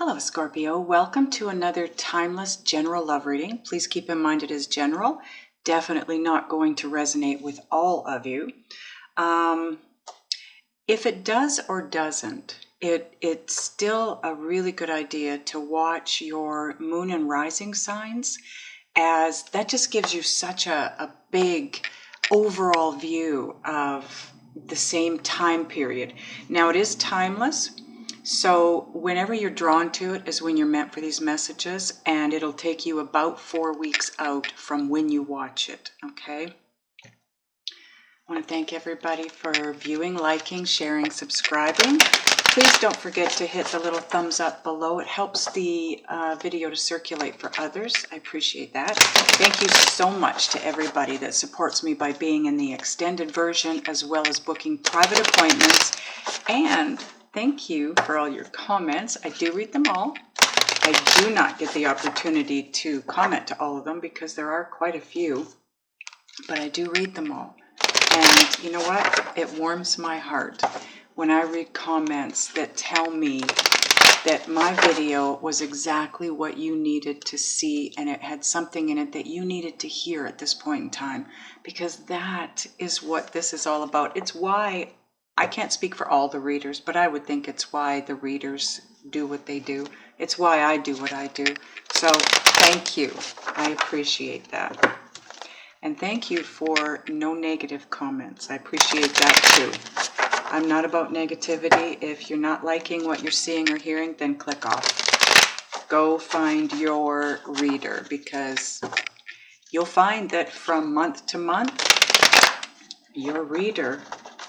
Hello, Scorpio. Welcome to another timeless general love reading. Please keep in mind it is general. Definitely not going to resonate with all of you. If it does or doesn't, it's still a really good idea to watch your moon and rising signs, as that just gives you such a big overall view of the same time period. Now, it is timeless. So whenever you're drawn to it is when you're meant for these messages, and it'll take you about 4 weeks out from when you watch it, okay? I want to thank everybody for viewing, liking, sharing, subscribing. Please don't forget to hit the little thumbs up below. It helps the video to circulate for others. I appreciate that. Thank you so much to everybody that supports me by being in the extended version as well as booking private appointments. And thank you for all your comments. I do read them all. I do not get the opportunity to comment to all of them because there are quite a few, but I do read them all. And you know what? It warms my heart when I read comments that tell me that my video was exactly what you needed to see and it had something in it that you needed to hear at this point in time, because that is what this is all about. It's why I can't speak for all the readers, but I would think it's why the readers do what they do. It's why I do what I do. So thank you. I appreciate that. And thank you for no negative comments. I appreciate that too. I'm not about negativity. If you're not liking what you're seeing or hearing, then click off. Go find your reader, because you'll find that from month to month, your reader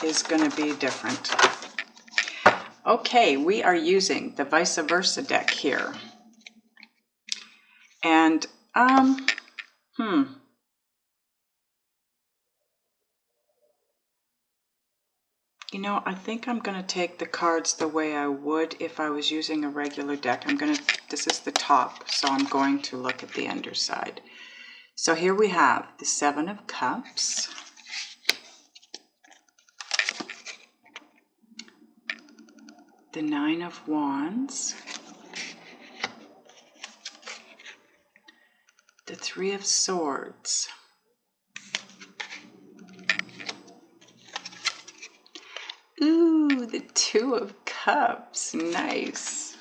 is going to be different. Okay, we are using the vice versa deck here. And, you know, I think I'm going to take the cards the way I would if I was using a regular deck. This is the top, so I'm going to look at the underside. So here we have the Seven of Cups, the Nine of Wands, the Three of Swords, ooh, the Two of Cups. Nice.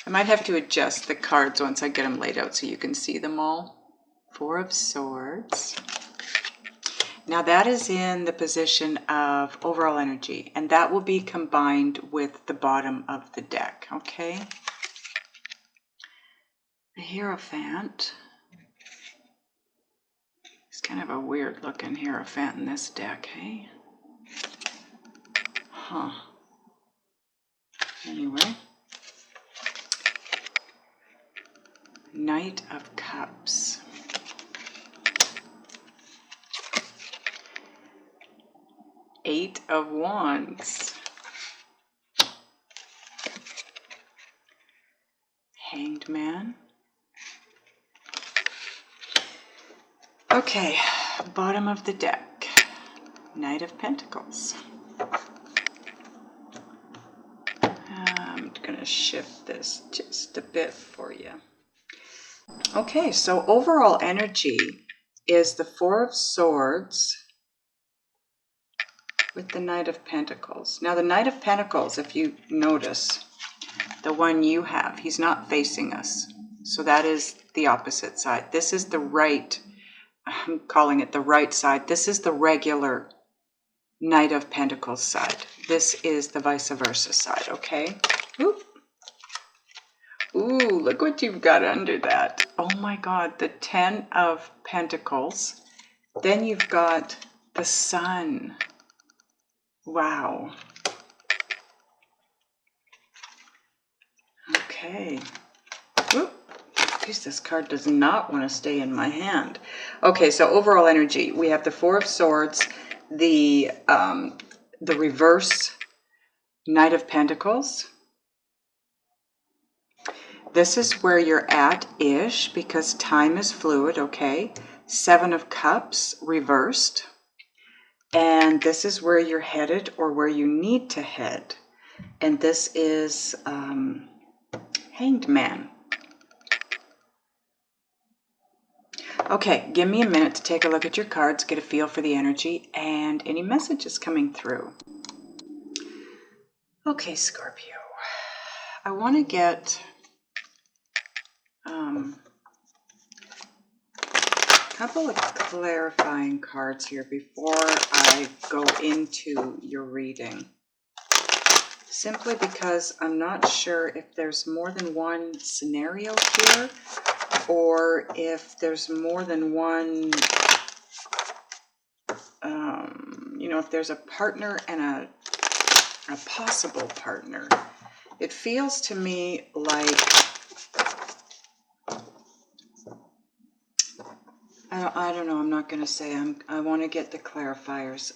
I might have to adjust the cards once I get them laid out so you can see them all. Four of Swords. Now that is in the position of overall energy, and that will be combined with the bottom of the deck, okay? The Hierophant. It's kind of a weird looking Hierophant in this deck, hey? Huh. Anyway. Knight of Cups. Eight of Wands. Hanged Man. Okay, bottom of the deck. Knight of Pentacles. I'm going to shift this just a bit for you. Okay, so overall energy is the Four of Swords with the Knight of Pentacles. Now the Knight of Pentacles, if you notice, the one you have, he's not facing us. So that is the opposite side. This is the right, I'm calling it the right side. This is the regular Knight of Pentacles side. This is the vice versa side, okay? Ooh. Ooh, look what you've got under that. Oh my God, the Ten of Pentacles. Then you've got the Sun. Wow. Okay. Oop. Geez, this card does not want to stay in my hand. Okay, so overall energy, we have the Four of Swords, the reverse Knight of Pentacles. This is where you're at-ish because time is fluid, okay? Seven of Cups reversed. And this is where you're headed or where you need to head. And this is Hanged Man. Okay, give me a minute to take a look at your cards, get a feel for the energy, and any messages coming through. Okay, Scorpio. I want to get a couple of clarifying cards here before I go into your reading. Simply because I'm not sure if there's more than one scenario here, or if there's more than one, you know, if there's a partner and a possible partner. It feels to me like, I don't know, I'm not going to say, I want to get the clarifiers.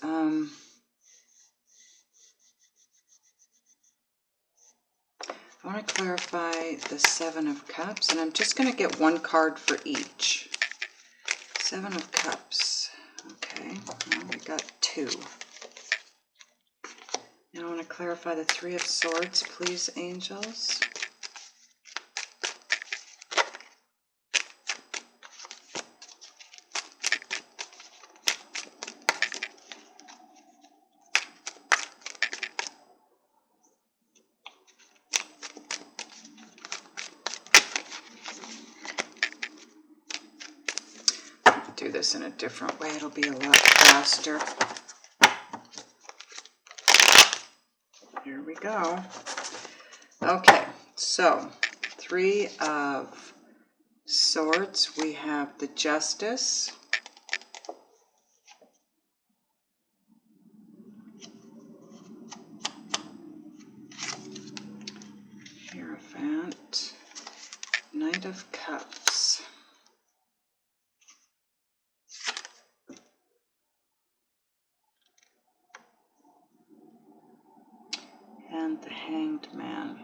I want to clarify the Seven of Cups, and I'm just going to get one card for each. Seven of Cups. Okay, well, we got two. Now I want to clarify the Three of Swords, please, angels. Do this in a different way, it'll be a lot faster. Here we go. Okay, so Three of Swords, we have the Justice, Hierophant, Knight of Cups, and the Hanged Man.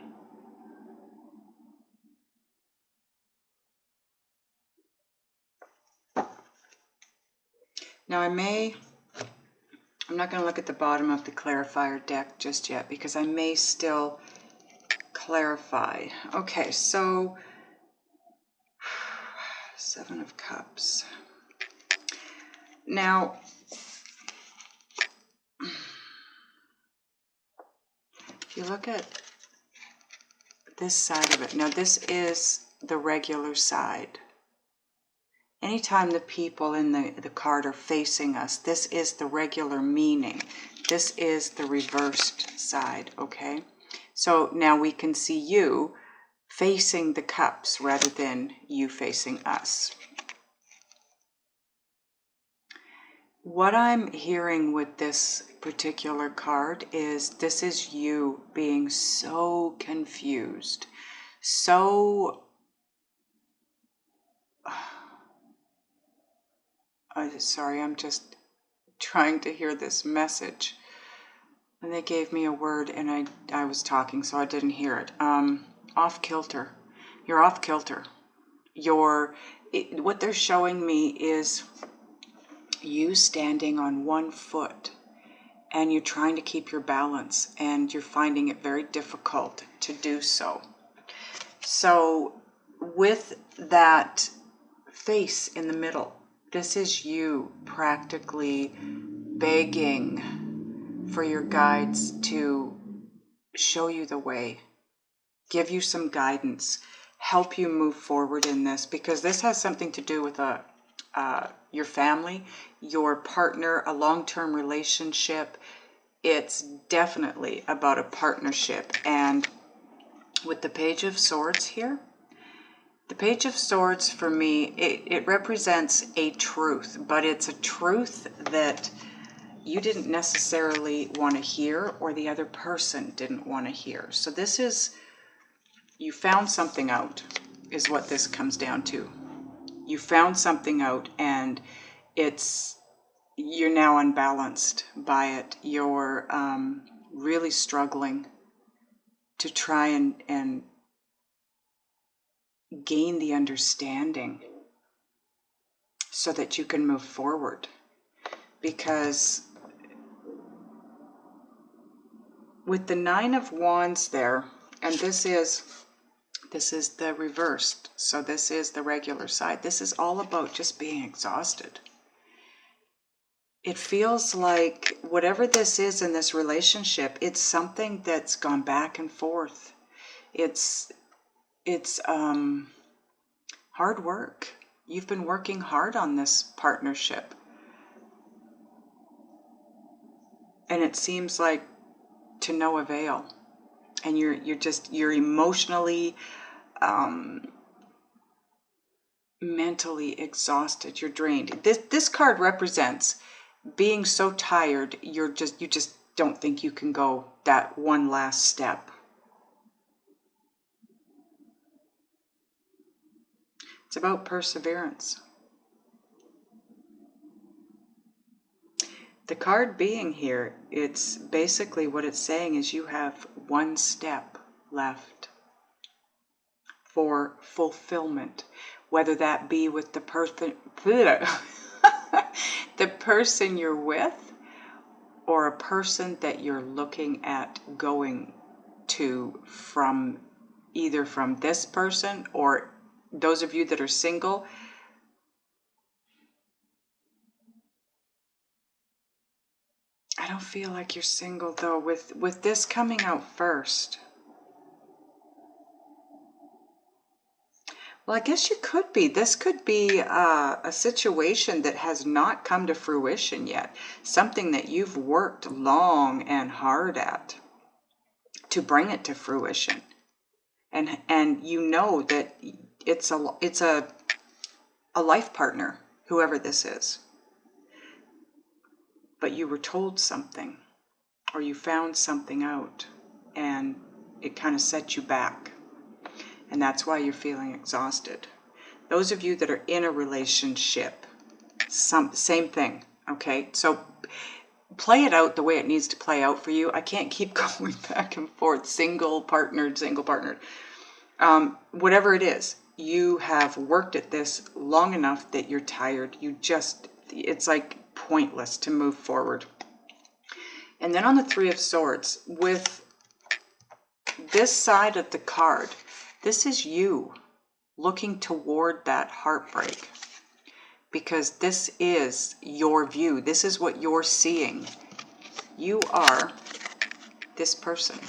Now I'm not going to look at the bottom of the clarifier deck just yet because I may still clarify. Okay, so Seven of Cups. Now, if you look at this side of it, now this is the regular side. Anytime the people in the card are facing us, this is the regular meaning. This is the reversed side, okay? So now we can see you facing the cups rather than you facing us. What I'm hearing with this particular card is this is you being so confused, so sorry, I'm just trying to hear this message. And they gave me a word and I was talking, so I didn't hear it. Off kilter. You're off kilter. What they're showing me is you standing on one foot and you're trying to keep your balance and you're finding it very difficult to do so. So with that face in the middle, this is you practically begging for your guides to show you the way, give you some guidance, help you move forward in this, because this has something to do with your family, your partner, a long-term relationship. It's definitely about a partnership. And with the Page of Swords here, the Page of Swords for me, it represents a truth, but it's a truth that you didn't necessarily want to hear or the other person didn't want to hear. So this is, you found something out is what this comes down to. You found something out and you're now unbalanced by it. You're really struggling to try and gain the understanding so that you can move forward. Because with the Nine of Wands there, and this is This is the reversed, so this is the regular side. This is all about just being exhausted. It feels like whatever this is in this relationship, it's something that's gone back and forth. It's hard work. You've been working hard on this partnership. And it seems like to no avail. And you're emotionally, mentally exhausted. You're drained. This card represents being so tired, you just don't think you can go that one last step. It's about perseverance. The card being here, it's basically what it's saying is you have one step left for fulfillment, whether that be with the person the person you're with, or a person that you're looking at going to from either from this person, or those of you that are single. I don't feel like you're single though, with this coming out first. Well, I guess you could be. This could be a situation that has not come to fruition yet. Something that you've worked long and hard at to bring it to fruition. And you know that it's a life partner, whoever this is. But you were told something, or you found something out, and it kind of set you back. And that's why you're feeling exhausted. Those of you that are in a relationship, same thing, okay? So play it out the way it needs to play out for you. I can't keep going back and forth, single partnered. Whatever it is, you have worked at this long enough that you're tired. It's like pointless to move forward. And then on the Three of Swords, with this side of the card, this is you looking toward that heartbreak, because this is your view. This is what you're seeing. You are this person.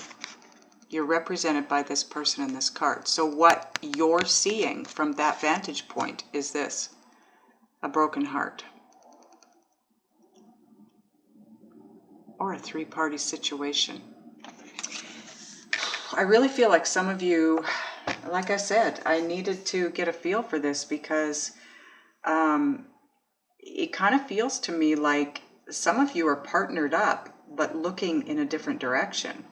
You're represented by this person in this card. So what you're seeing from that vantage point is this: a broken heart, or a three-party situation. I really feel like some of you, like I said, I needed to get a feel for this, because it kind of feels to me like some of you are partnered up, but looking in a different direction,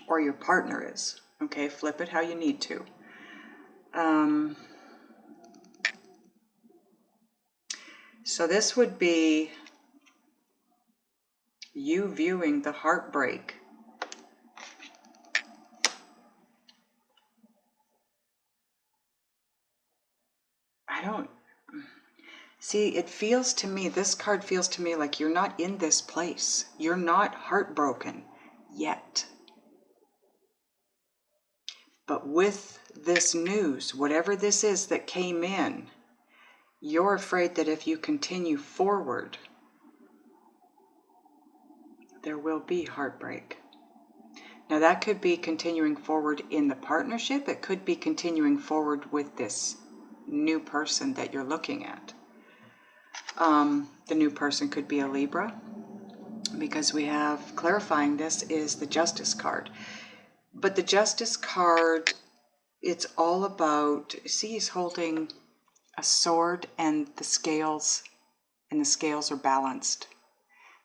or your partner is. Okay, flip it how you need to. So this would be you viewing the heartbreak. See, it feels to me, this card feels to me like you're not in this place. You're not heartbroken yet. But with this news, whatever this is that came in, you're afraid that if you continue forward, there will be heartbreak. Now that could be continuing forward in the partnership. It could be continuing forward with this new person that you're looking at. The new person could be a Libra, because we have, clarifying this, is the Justice card. But the Justice card, it's all about, see, he's holding a sword and the scales are balanced.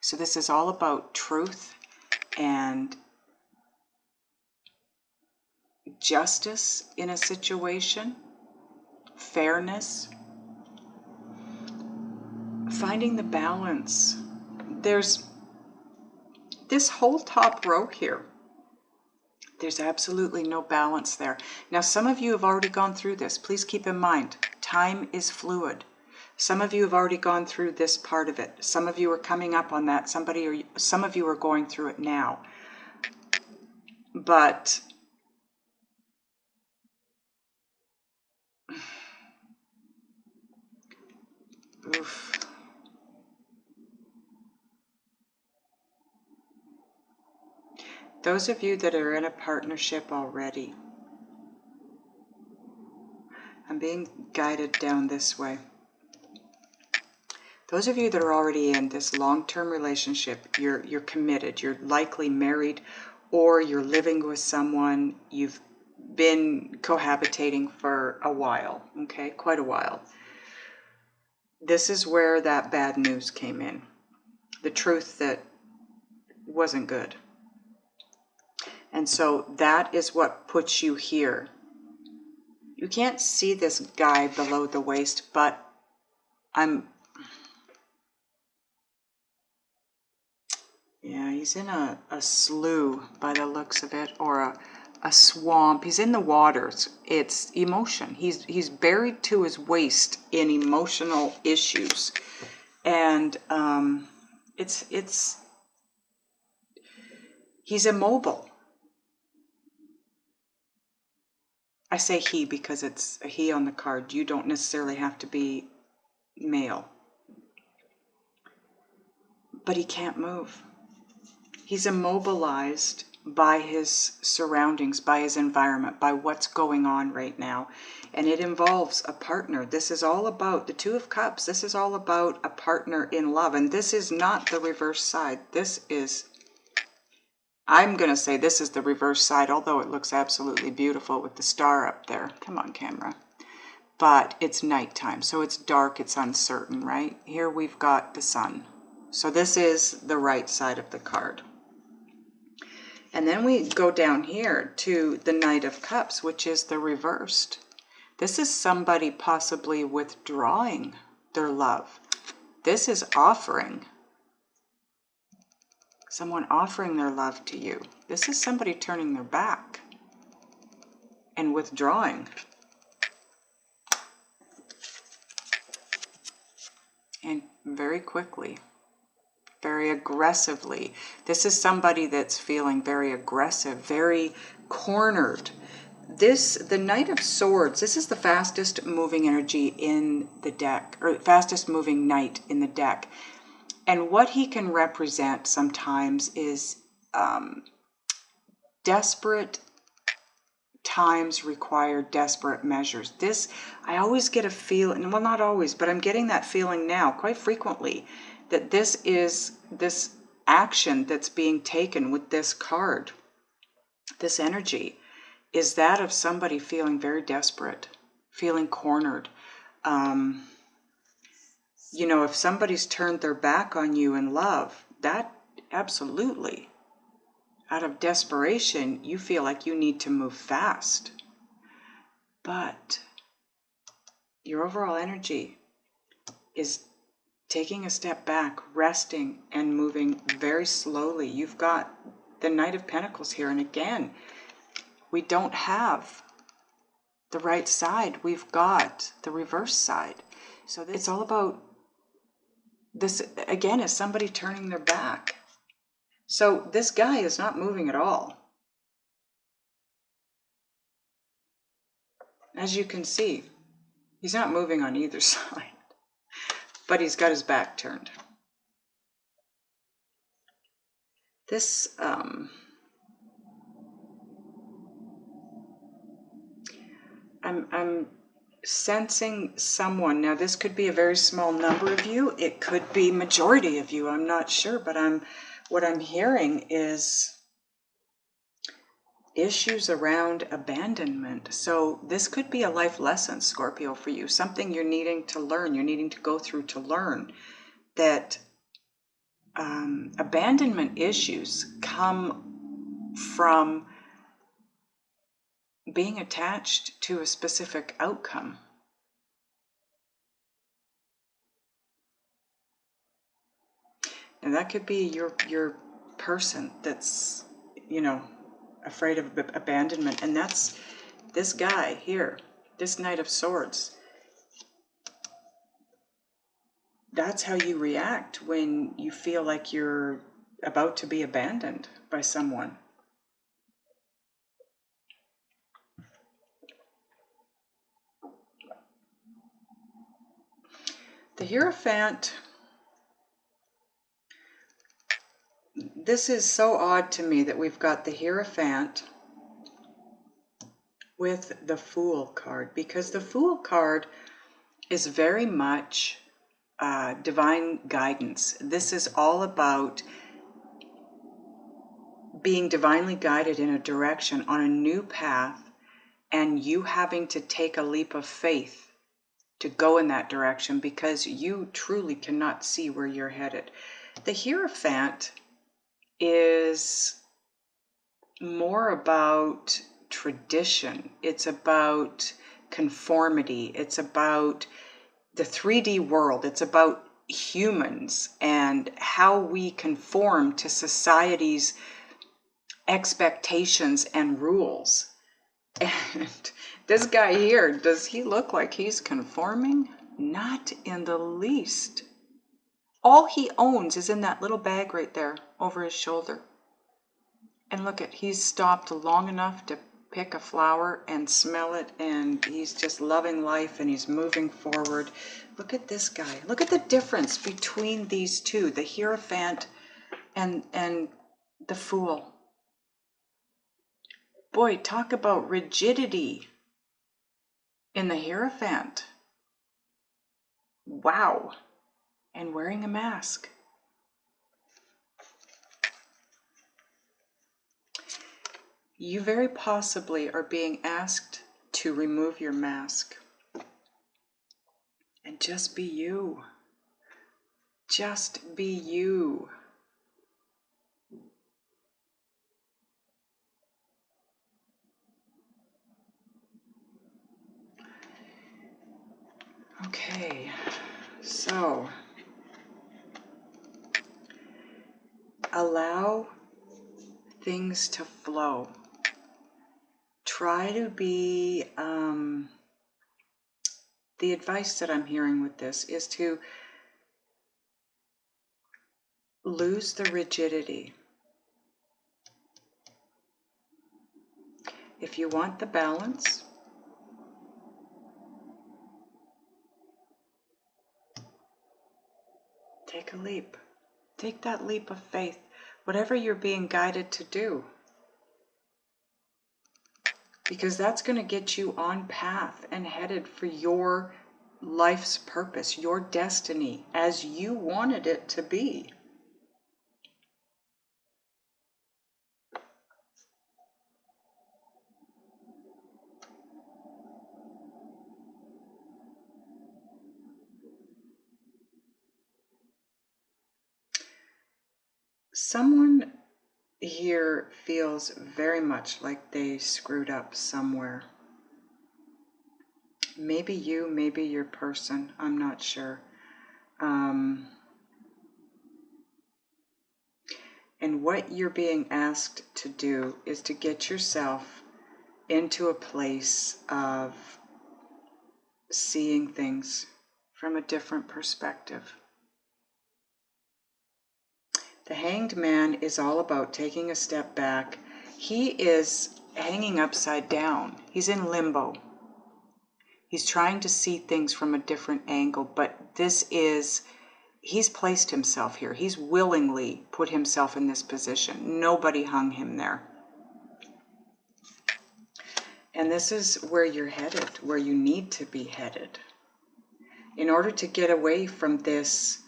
So this is all about truth and justice in a situation, fairness, finding the balance. There's this whole top row here. There's absolutely no balance there. Now, some of you have already gone through this. Please keep in mind, time is fluid. Some of you have already gone through this part of it. Some of you are coming up on that. Some of you are going through it now. But Oof. Those of you that are in a partnership already, I'm being guided down this way. Those of you that are already in this long-term relationship, you're committed, you're likely married, or you're living with someone, you've been cohabitating for a while, okay, quite a while. This is where that bad news came in. The truth that wasn't good. And so that is what puts you here. You can't see this guy below the waist, but yeah, he's in a slough by the looks of it, or a swamp. He's in the waters. It's emotion. He's buried to his waist in emotional issues. And he's immobile. I say he because it's a he on the card. You don't necessarily have to be male. But he can't move. He's immobilized by his surroundings, by his environment, by what's going on right now. And it involves a partner. This is all about the Two of Cups. This is all about a partner in love. And this is not the reverse side. This is, I'm going to say this is the reverse side, although it looks absolutely beautiful with the star up there. Come on, camera. But it's nighttime, so it's dark, it's uncertain, right? Here we've got the sun. So this is the right side of the card. And then we go down here to the Knight of Cups, which is the reversed. This is somebody possibly withdrawing their love. This is offering. Someone offering their love to you. This is somebody turning their back and withdrawing. And very quickly, very aggressively. This is somebody that's feeling very aggressive, very cornered. The Knight of Swords, this is the fastest moving energy in the deck, or fastest moving knight in the deck. And what he can represent sometimes is desperate times require desperate measures. This, I always get a feeling, well, not always, but I'm getting that feeling now quite frequently, that this is this action that's being taken with this card, this energy, is that of somebody feeling very desperate, feeling cornered. You know, if somebody's turned their back on you in love, that absolutely, out of desperation, you feel like you need to move fast. But your overall energy is taking a step back, resting, and moving very slowly. You've got the Knight of Pentacles here. And again, we don't have the right side. We've got the reverse side. So it's all about this, again, is somebody turning their back. So this guy is not moving at all. As you can see, he's not moving on either side, but he's got his back turned. This, I'm sensing someone. Now this could be a very small number of you. It could be majority of you. I'm not sure, but what I'm hearing is issues around abandonment. So this could be a life lesson, Scorpio, for you. Something you're needing to learn. You're needing to go through to learn that abandonment issues come from being attached to a specific outcome. And that could be your person that's, you know, afraid of abandonment. And that's this guy here, this Knight of Swords. That's how you react when you feel like you're about to be abandoned by someone. The Hierophant, this is so odd to me that we've got the Hierophant with the Fool card, because the Fool card is very much divine guidance. This is all about being divinely guided in a direction on a new path, and you having to take a leap of faith to go in that direction because you truly cannot see where you're headed. The Hierophant is more about tradition. It's about conformity. It's about the 3D world. It's about humans and how we conform to society's expectations and rules. And this guy here, does he look like he's conforming? Not in the least. All he owns is in that little bag right there over his shoulder. And look at, he's stopped long enough to pick a flower and smell it, and he's just loving life and he's moving forward. Look at this guy. Look at the difference between these two, the Hierophant and the Fool. Boy, talk about rigidity in the Hierophant. Wow. And wearing a mask. You very possibly are being asked to remove your mask and just be you. Just be you. Okay, so allow things to flow. Try to be, the advice that I'm hearing with this is to lose the rigidity. If you want the balance, take a leap. Take that leap of faith, whatever you're being guided to do. Because that's going to get you on path and headed for your life's purpose, your destiny, as you wanted it to be. Someone here feels very much like they screwed up somewhere. Maybe you, maybe your person, I'm not sure. And what you're being asked to do is to get yourself into a place of seeing things from a different perspective. The Hanged Man is all about taking a step back. He is hanging upside down. He's in limbo. He's trying to see things from a different angle, but he's placed himself here. He's willingly put himself in this position. Nobody hung him there. And this is where you're headed, where you need to be headed. In order to get away from this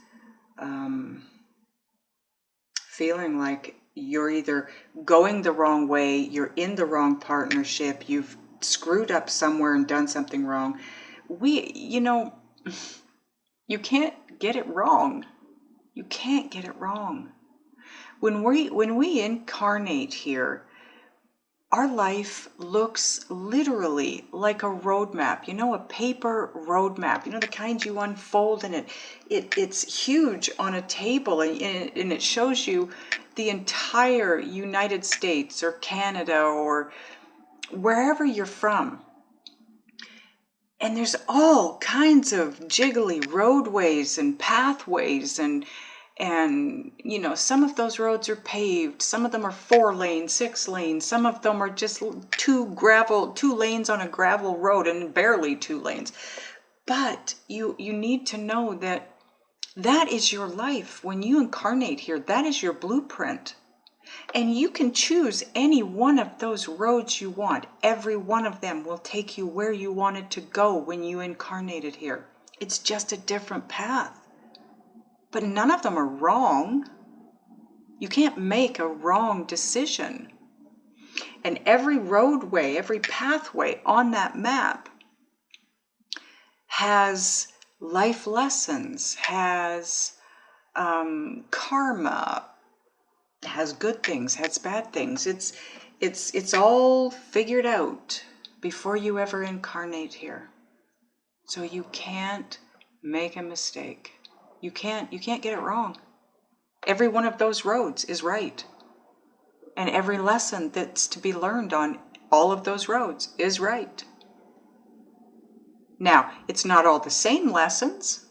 feeling like you're either going the wrong way, you're in the wrong partnership, you've screwed up somewhere and done something wrong. You can't get it wrong. You can't get it wrong. When we incarnate here, our life looks literally like a roadmap, a paper roadmap, the kind you unfold, and it's huge on a table, and it shows you the entire United States or Canada or wherever you're from. And there's all kinds of jiggly roadways and pathways, and some of those roads are paved, some of them are 4 lanes, 6 lanes, some of them are just 2 lanes on a gravel road and barely 2 lanes. But you need to know that that is your life. When you incarnate here, that is your blueprint. And you can choose any one of those roads you want. Every one of them will take you where you wanted to go when you incarnated here. It's just a different path. But none of them are wrong. You can't make a wrong decision. And every roadway, every pathway on that map has life lessons, has karma, has good things, has bad things. It's all figured out before you ever incarnate here. So you can't make a mistake. You can't get it wrong. Every one of those roads is right. And every lesson that's to be learned on all of those roads is right. Now, it's not all the same lessons,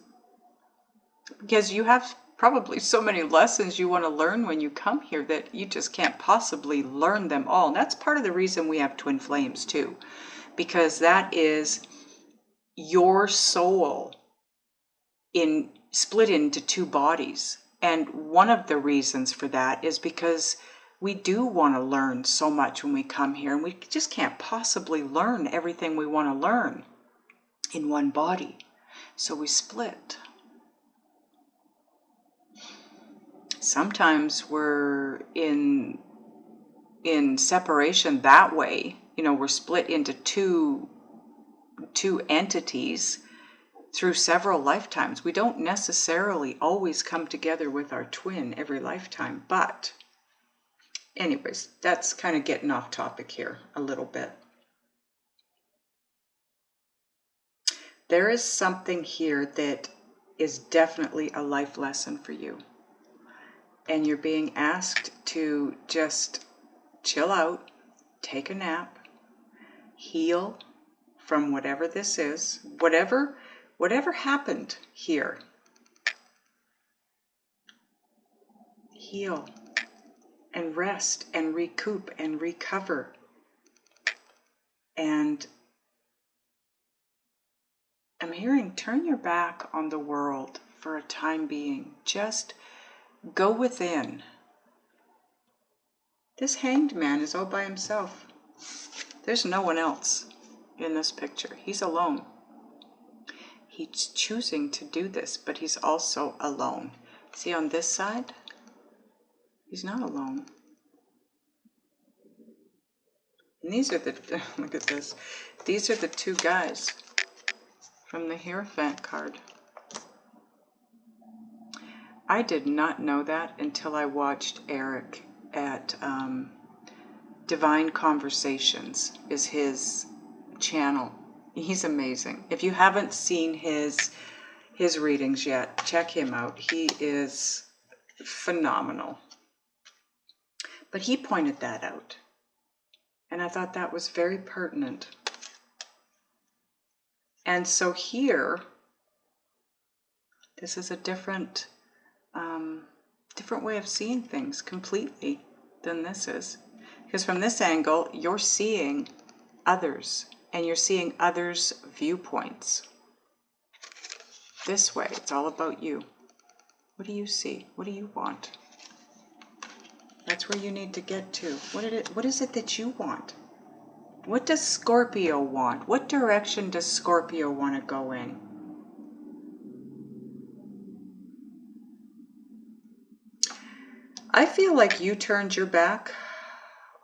because you have probably so many lessons you want to learn when you come here that you just can't possibly learn them all. And that's part of the reason we have twin flames too, because that is your soul split into two bodies. And one of the reasons for that is because we do want to learn so much when we come here, and we just can't possibly learn everything we want to learn in one body. So we split. Sometimes we're in separation that way. We're split into two entities through several lifetimes. We don't necessarily always come together with our twin every lifetime, but anyways, that's kind of getting off topic here a little bit. There is something here that is definitely a life lesson for you. And you're being asked to just chill out, take a nap, heal from whatever this is, whatever happened here. Heal and rest and recoup and recover. And I'm hearing, turn your back on the world for a time being. Just go within. This hanged man is all by himself. There's no one else in this picture. He's alone. He's choosing to do this, but he's also alone. See, on this side, he's not alone. And these are the, look at this. These are the two guys from the Hierophant card. I did not know that until I watched Eric at Divine Conversations, is his channel. He's amazing. If you haven't seen his readings yet, check him out. He is phenomenal. But he pointed that out, and I thought that was very pertinent. And so here, this is a different way of seeing things completely than this is. Because from this angle, you're seeing others, and you're seeing others' viewpoints. This way, it's all about you. What do you see? What do you want? That's where you need to get to. What is it that you want? What does Scorpio want? What direction does Scorpio want to go in? I feel like you turned your back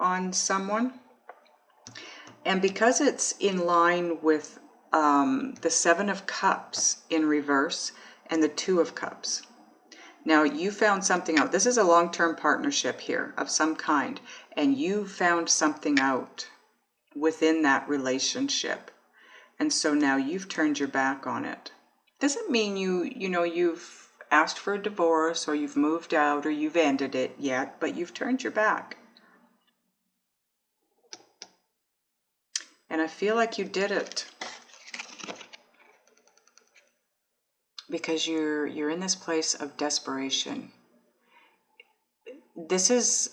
on someone, and because it's in line with the Seven of Cups in reverse and the Two of Cups. Now you found something out. This is a long-term partnership here of some kind, and you found something out within that relationship, and so now you've turned your back on it. Doesn't mean you've asked for a divorce or you've moved out or you've ended it yet, but you've turned your back. And I feel like you did it because you're in this place of desperation. This is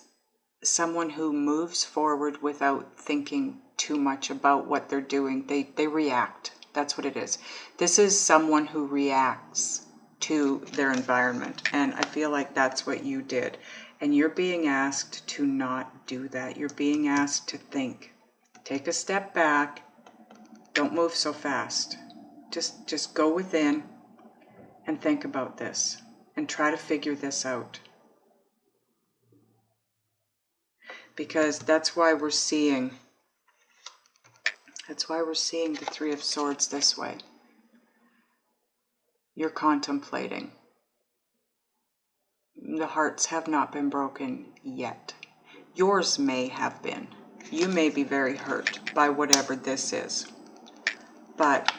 someone who moves forward without thinking too much about what they're doing. They react. That's what it is. This is someone who reacts to their environment. And I feel like that's what you did. And you're being asked to not do that. You're being asked to think. Take a step back. Don't move so fast. Just go within and think about this and try to figure this out. Because that's why we're seeing the Three of Swords this way. You're contemplating. The hearts have not been broken yet. Yours may have been. You may be very hurt by whatever this is. But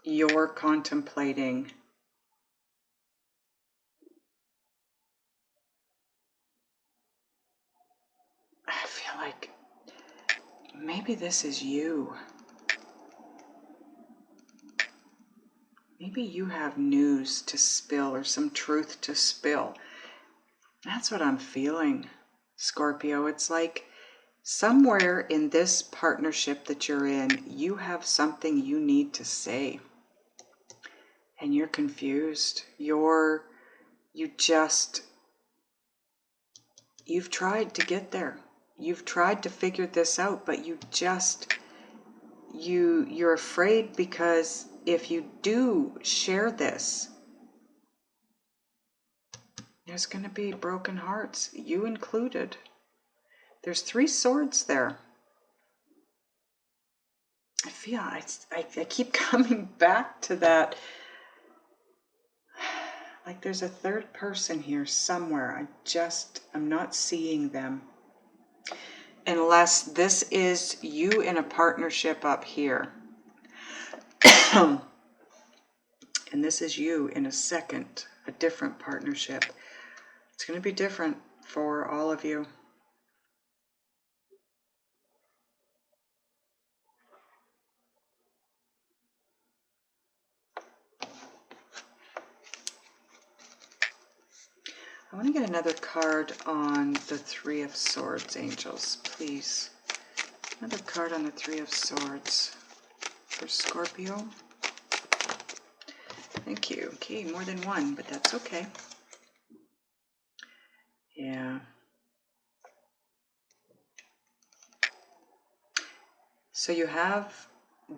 you're contemplating I feel like maybe this is you. Maybe you have news to spill or some truth to spill. That's what I'm feeling, Scorpio. It's like somewhere in this partnership that you're in, you have something you need to say. And you're confused. You've tried to get there. You've tried to figure this out, but you're afraid because if you do share this, there's going to be broken hearts, you included. There's 3 swords there. I feel I keep coming back to that. Like there's a 3rd person here somewhere. I'm not seeing them. Unless this is you in a partnership up here. And this is you in a different partnership. It's going to be different for all of you. I want to get another card on the Three of Swords, angels, please. Another card on the Three of Swords for Scorpio. Thank you. Okay, more than one, but that's okay. Yeah. So you have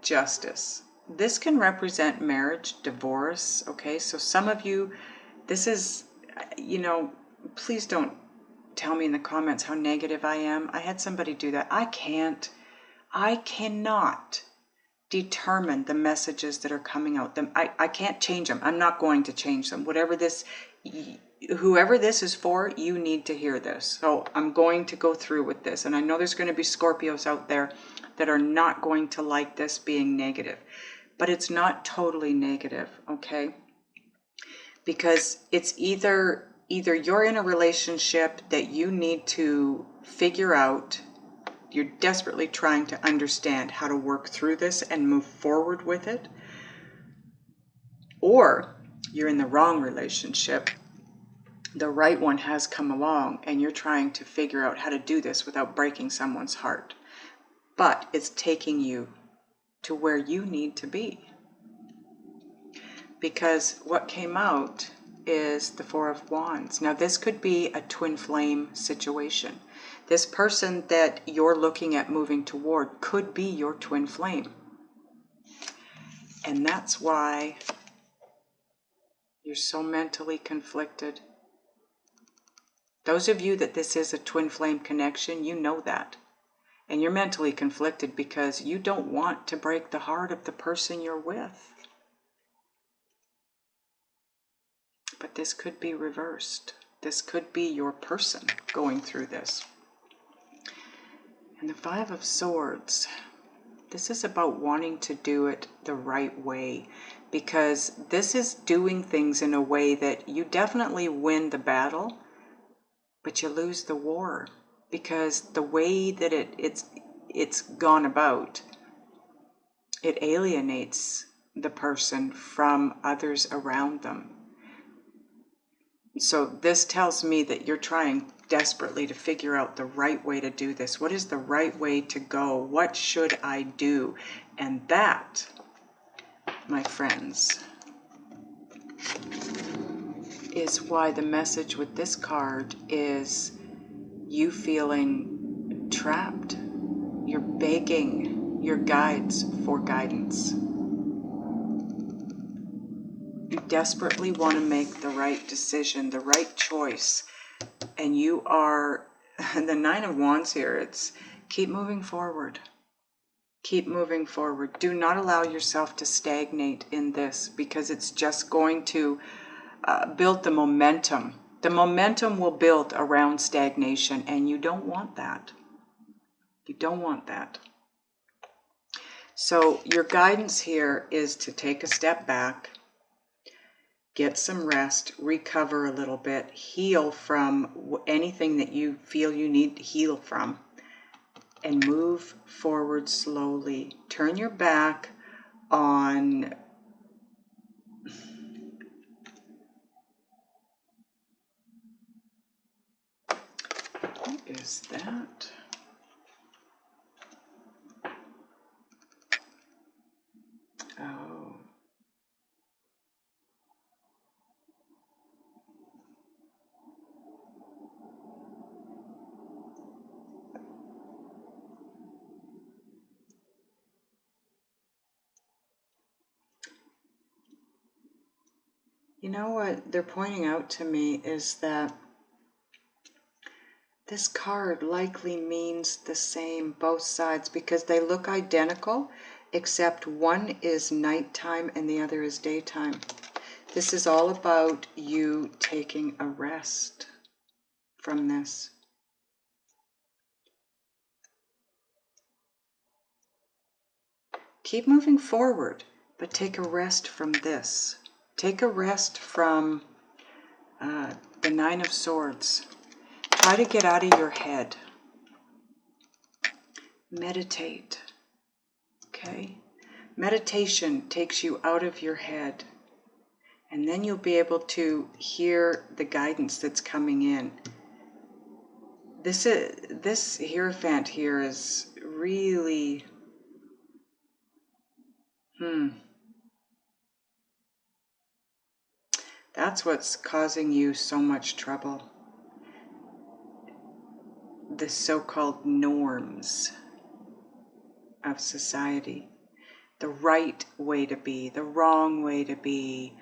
Justice. This can represent marriage, divorce, okay? So some of you, this is, please don't tell me in the comments how negative I am. I had somebody do that. I cannot determine the messages that are coming out. I can't change them. I'm not going to change them. Whoever this is for, you need to hear this. So I'm going to go through with this. And I know there's going to be Scorpios out there that are not going to like this being negative. But it's not totally negative, okay? Because it's either you're in a relationship that you need to figure out. You're desperately trying to understand how to work through this and move forward with it. Or you're in the wrong relationship. The right one has come along and you're trying to figure out how to do this without breaking someone's heart. But it's taking you to where you need to be. Because what came out is the Four of Wands. Now this could be a twin flame situation. This person that you're looking at moving toward could be your twin flame. And that's why you're so mentally conflicted. Those of you that this is a twin flame connection, you know that. And you're mentally conflicted because you don't want to break the heart of the person you're with. But this could be reversed. This could be your person going through this. And the Five of Swords, this is about wanting to do it the right way, because this is doing things in a way that you definitely win the battle, but you lose the war, because the way that it's gone about, it alienates the person from others around them. So this tells me that you're trying desperately to figure out the right way to do this. What is the right way to go? What should I do? And that, my friends, is why the message with this card is you feeling trapped. You're begging your guides for guidance. You desperately want to make the right decision, the right choice. And you are, the Nine of Wands here, it's keep moving forward. Keep moving forward. Do not allow yourself to stagnate in this, because it's just going to build the momentum. The momentum will build around stagnation, and you don't want that. You don't want that. So your guidance here is to take a step back, get some rest, recover a little bit, heal from anything that you feel you need to heal from, and move forward slowly. Turn your back on what is that? Oh. You know what they're pointing out to me is that this card likely means the same, both sides, because they look identical, except one is nighttime and the other is daytime. This is all about you taking a rest from this. Keep moving forward, but take a rest from this. Take a rest from the Nine of Swords. Try to get out of your head. Meditate. Okay? Meditation takes you out of your head. And then you'll be able to hear the guidance that's coming in. This Hierophant here is really... That's what's causing you so much trouble. The so-called norms of society. The right way to be, the wrong way to be.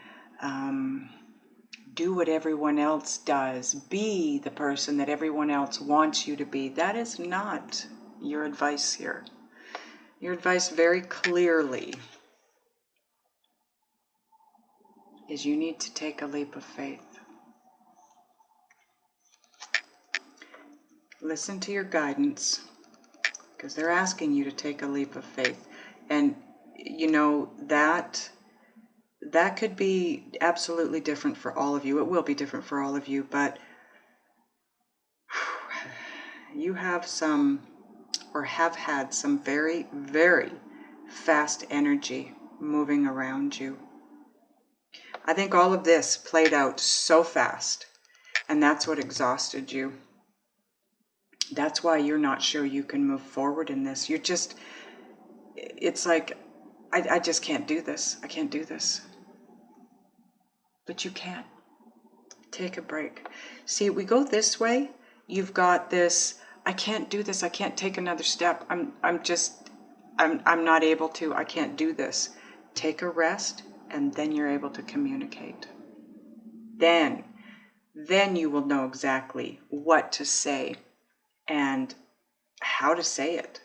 Do what everyone else does. Be the person that everyone else wants you to be. That is not your advice here. Your advice very clearly is you need to take a leap of faith. Listen to your guidance, because they're asking you to take a leap of faith. And you know, that could be absolutely different for all of you. It will be different for all of you, but you have some, or have had some very, very fast energy moving around you. I think all of this played out so fast, and that's what exhausted you. That's why you're not sure you can move forward in this. You're just, it's like, I just can't do this. I can't do this. But you can. Take a break. See, we go this way. You've got this, I can't do this. I can't take another step. I'm not able to. I can't do this. Take a rest, and then you're able to communicate. Then you will know exactly what to say and how to say it.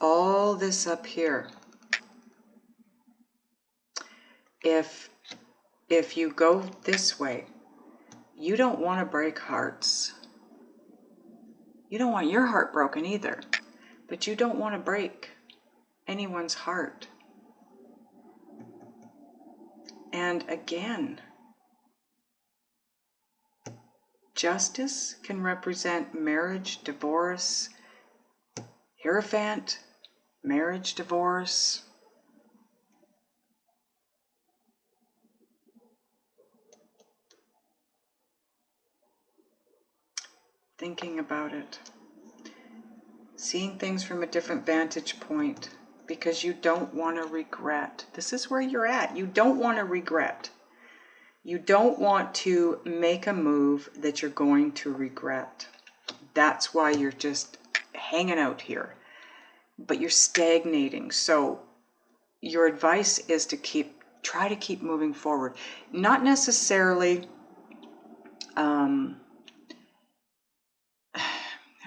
All this up here, if you go this way, you don't want to break hearts. You don't want your heart broken either, but you don't want to break anyone's heart. And again, justice can represent marriage, divorce, Hierophant, marriage, divorce. thinking about it, seeing things from a different vantage point, because you don't want to regret. This is where you're at. You don't want to regret. You don't want to make a move that you're going to regret. That's why you're just hanging out here, but you're stagnating. So your advice is to try to keep moving forward. Not necessarily,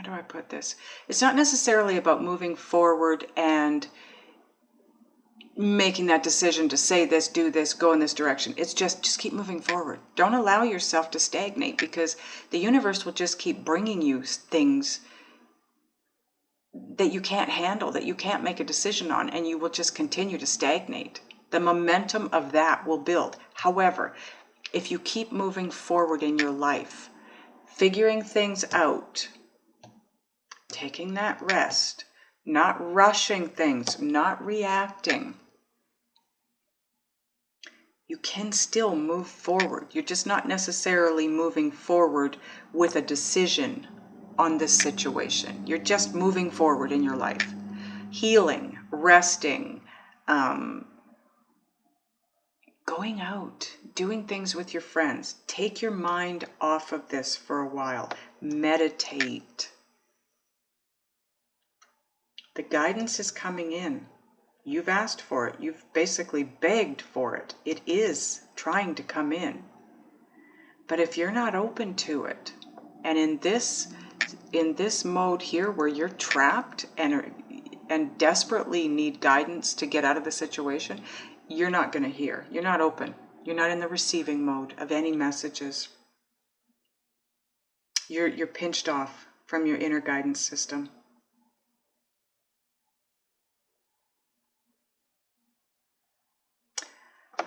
how do I put this? It's not necessarily about moving forward and making that decision to say this, do this, go in this direction. It's just keep moving forward. Don't allow yourself to stagnate, because the universe will just keep bringing you things that you can't handle, that you can't make a decision on, and you will just continue to stagnate. The momentum of that will build. However, if you keep moving forward in your life, figuring things out, taking that rest, not rushing things, not reacting, you can still move forward. You're just not necessarily moving forward with a decision on this situation. You're just moving forward in your life. Healing, resting, going out, doing things with your friends. Take your mind off of this for a while. Meditate. The guidance is coming in. You've asked for it. You've basically begged for it. It is trying to come in. But if you're not open to it, and in this mode here where you're trapped and desperately need guidance to get out of the situation, you're not going to hear. You're not open. You're not in the receiving mode of any messages. You're pinched off from your inner guidance system.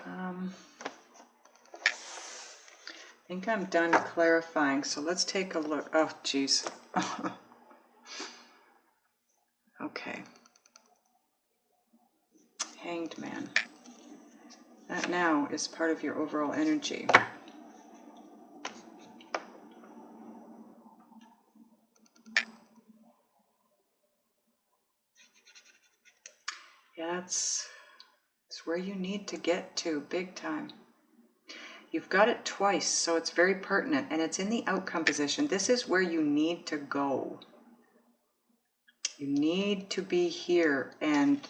I think I'm done clarifying, so let's take a look. Oh, geez. Okay. Hanged Man. That now is part of your overall energy. Yeah, it's where you need to get to, big time. You've got it twice, so it's very pertinent, and it's in the outcome position. This is where you need to go. You need to be here, and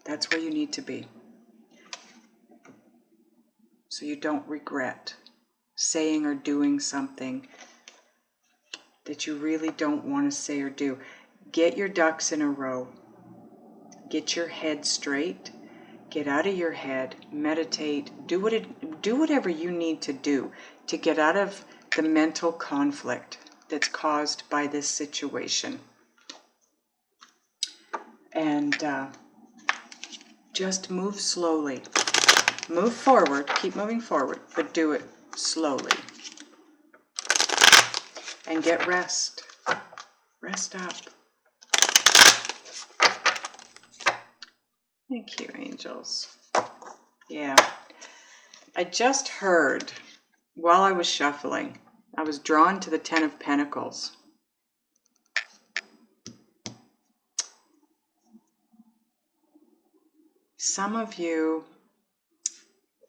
that's where you need to be. So you don't regret saying or doing something that you really don't want to say or do. Get your ducks in a row. Get your head straight. Get out of your head. Meditate. Do whatever you need to do to get out of the mental conflict that's caused by this situation. And just move slowly. Move forward. Keep moving forward, but do it slowly. And get rest. Rest up. Thank you, angels. Yeah. I just heard, while I was shuffling, I was drawn to the Ten of Pentacles. Some of you,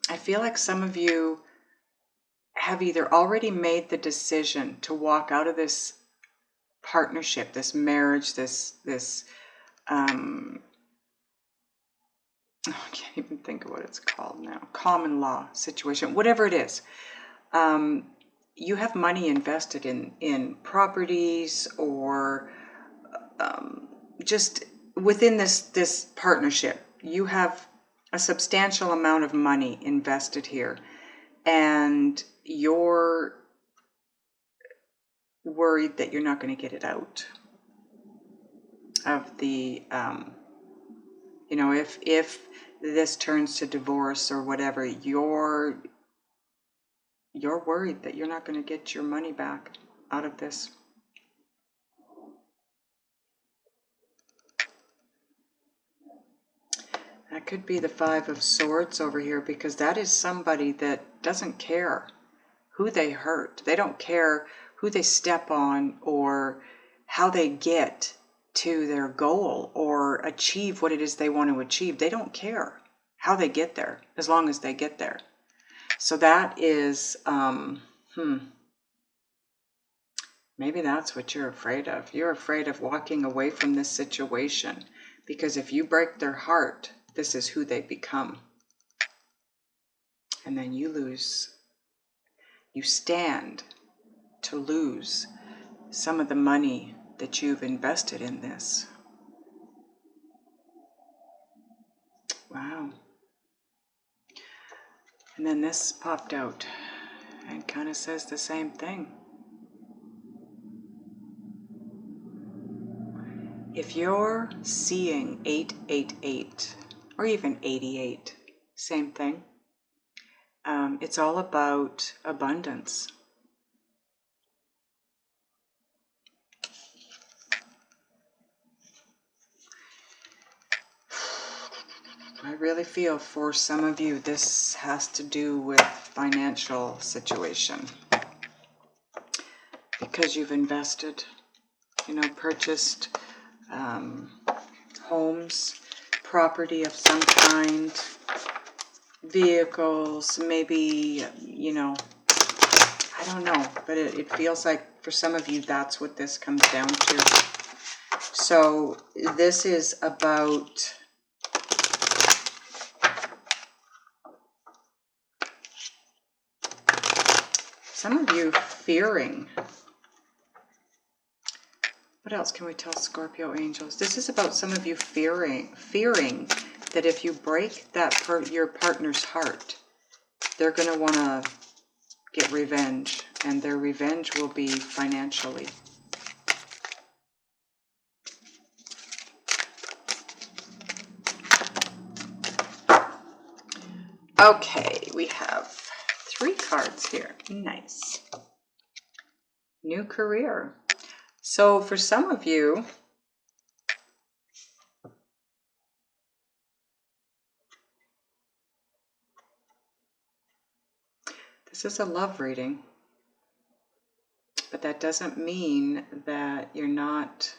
I feel like some of you have either already made the decision to walk out of this partnership, this marriage, this I can't even think of what it's called now, common law situation, whatever it is. You have money invested in properties, or just within this partnership. You have a substantial amount of money invested here, and you're worried that you're not going to get it out of the if this turns to divorce or whatever, you're worried that you're not going to get your money back out of this. That could be the Five of Swords over here, because that is somebody that doesn't care who they hurt. They don't care who they step on or how they get to their goal or achieve what it is they want to achieve. They don't care how they get there, as long as they get there. So that is, maybe that's what you're afraid of. You're afraid of walking away from this situation, because if you break their heart, this is who they become. And then you lose. You stand to lose some of the money that you've invested in this. Wow. And then this popped out and kind of says the same thing. If you're seeing 888 or even 88, same thing. It's all about abundance. I really feel for some of you this has to do with financial situation, because you've invested, purchased homes, property of some kind, vehicles, maybe, I don't know, but it feels like for some of you that's what this comes down to. So this is about some of you fearing. What else can we tell Scorpio angels? This is about some of you fearing that if you break your partner's heart, they're going to want to get revenge, and their revenge will be financially. Okay, we have 3 cards here. Nice. New career. So for some of you, this is a love reading, but that doesn't mean that you're not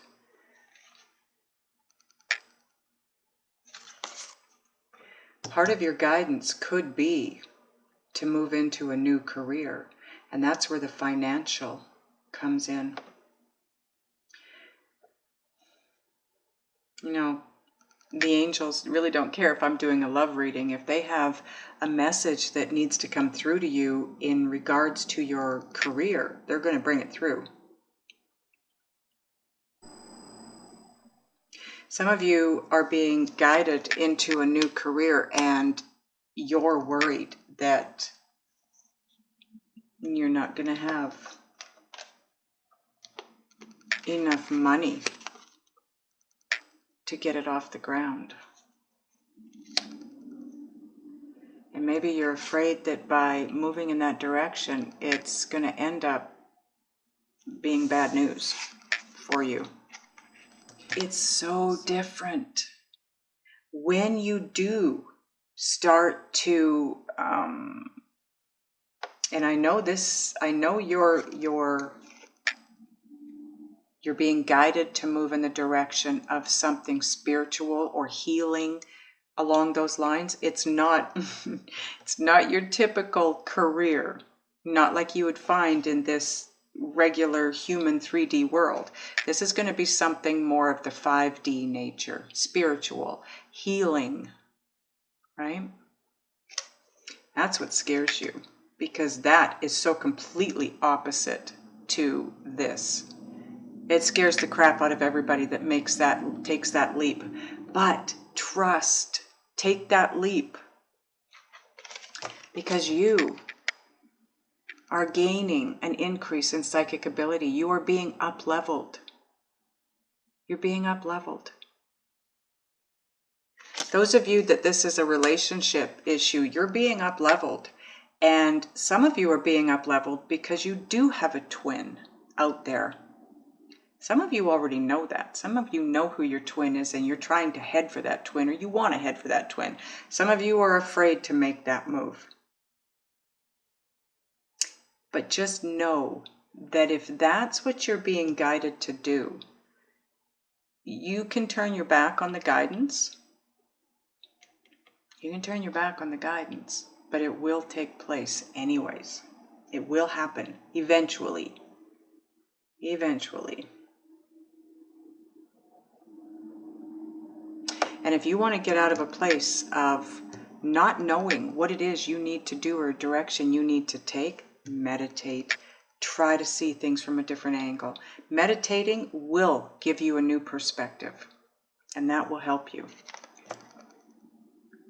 part of your guidance could be to move into a new career, and that's where the financial comes in. The angels really don't care if I'm doing a love reading. If they have a message that needs to come through to you in regards to your career, they're going to bring it through. Some of you are being guided into a new career, and you're worried that you're not going to have enough money to get it off the ground. And maybe you're afraid that by moving in that direction, it's going to end up being bad news for you. It's so different when you do start to, and I know you're being guided to move in the direction of something spiritual or healing along those lines. It's not it's not your typical career, not like you would find in this regular human 3D world. This is going to be something more of the 5D nature, spiritual, healing, right? That's what scares you, because that is so completely opposite to this. It scares the crap out of everybody that takes that leap. But trust, take that leap, because you are gaining an increase in psychic ability. You are being up-leveled. You're being up-leveled. Those of you that this is a relationship issue, you're being up-leveled. And some of you are being up-leveled because you do have a twin out there Some of you already know that. Some of you know who your twin is and you're trying to head for that twin, or you want to head for that twin. Some of you are afraid to make that move. But just know that if that's what you're being guided to do, you can turn your back on the guidance. You can turn your back on the guidance, but it will take place anyways. It will happen eventually. Eventually. And if you want to get out of a place of not knowing what it is you need to do or direction you need to take, meditate. Try to see things from a different angle. Meditating will give you a new perspective, and that will help you.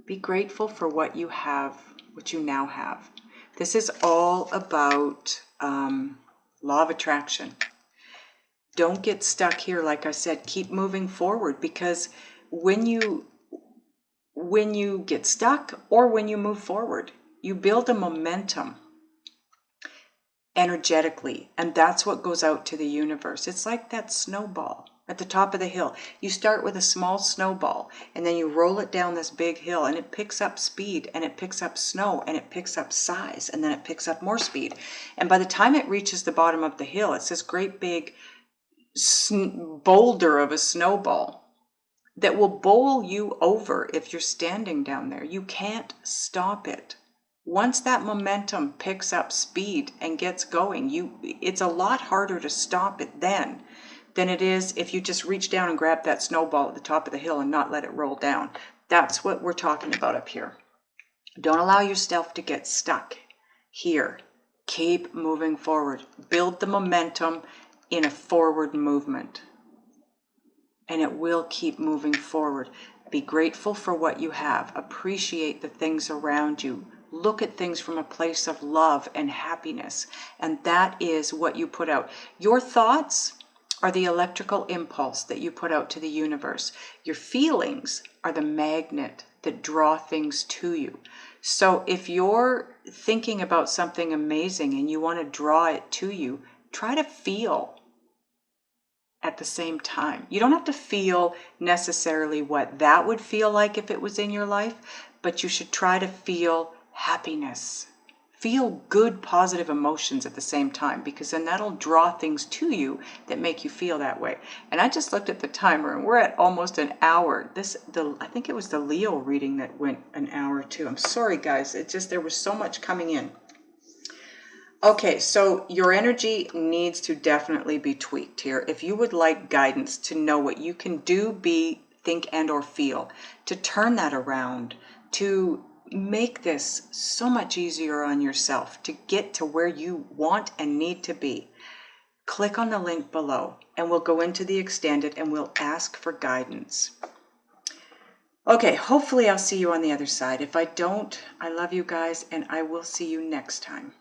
Be grateful for what you have, what you now have. This is all about law of attraction. Don't get stuck here. Like I said, keep moving forward, because when you get stuck or when you move forward, you build a momentum energetically, and that's what goes out to the universe. It's like that snowball at the top of the hill. You start with a small snowball and then you roll it down this big hill, and it picks up speed and it picks up snow and it picks up size, and then it picks up more speed, and by the time it reaches the bottom of the hill, it's this great big boulder of a snowball that will bowl you over if you're standing down there. You can't stop it. Once that momentum picks up speed and gets going, it's a lot harder to stop it then than it is if you just reach down and grab that snowball at the top of the hill and not let it roll down. That's what we're talking about up here. Don't allow yourself to get stuck here. Keep moving forward. Build the momentum in a forward movement, and it will keep moving forward. Be grateful for what you have. Appreciate the things around you. Look at things from a place of love and happiness, and that is what you put out. Your thoughts are the electrical impulse that you put out to the universe. Your feelings are the magnet that draw things to you. So if you're thinking about something amazing and you want to draw it to you, try to feel at the same time. You don't have to feel necessarily what that would feel like if it was in your life, but you should try to feel happiness. Feel good, positive emotions at the same time, because then that'll draw things to you that make you feel that way. And I just looked at the timer and we're at almost an hour. I think it was the Leo reading that went an hour too. I'm sorry guys, there was so much coming in. Okay, so your energy needs to definitely be tweaked here. If you would like guidance to know what you can do, be, think, and or feel, to turn that around, to make this so much easier on yourself, to get to where you want and need to be, click on the link below and we'll go into the extended and we'll ask for guidance. Okay, hopefully I'll see you on the other side. If I don't, I love you guys and I will see you next time.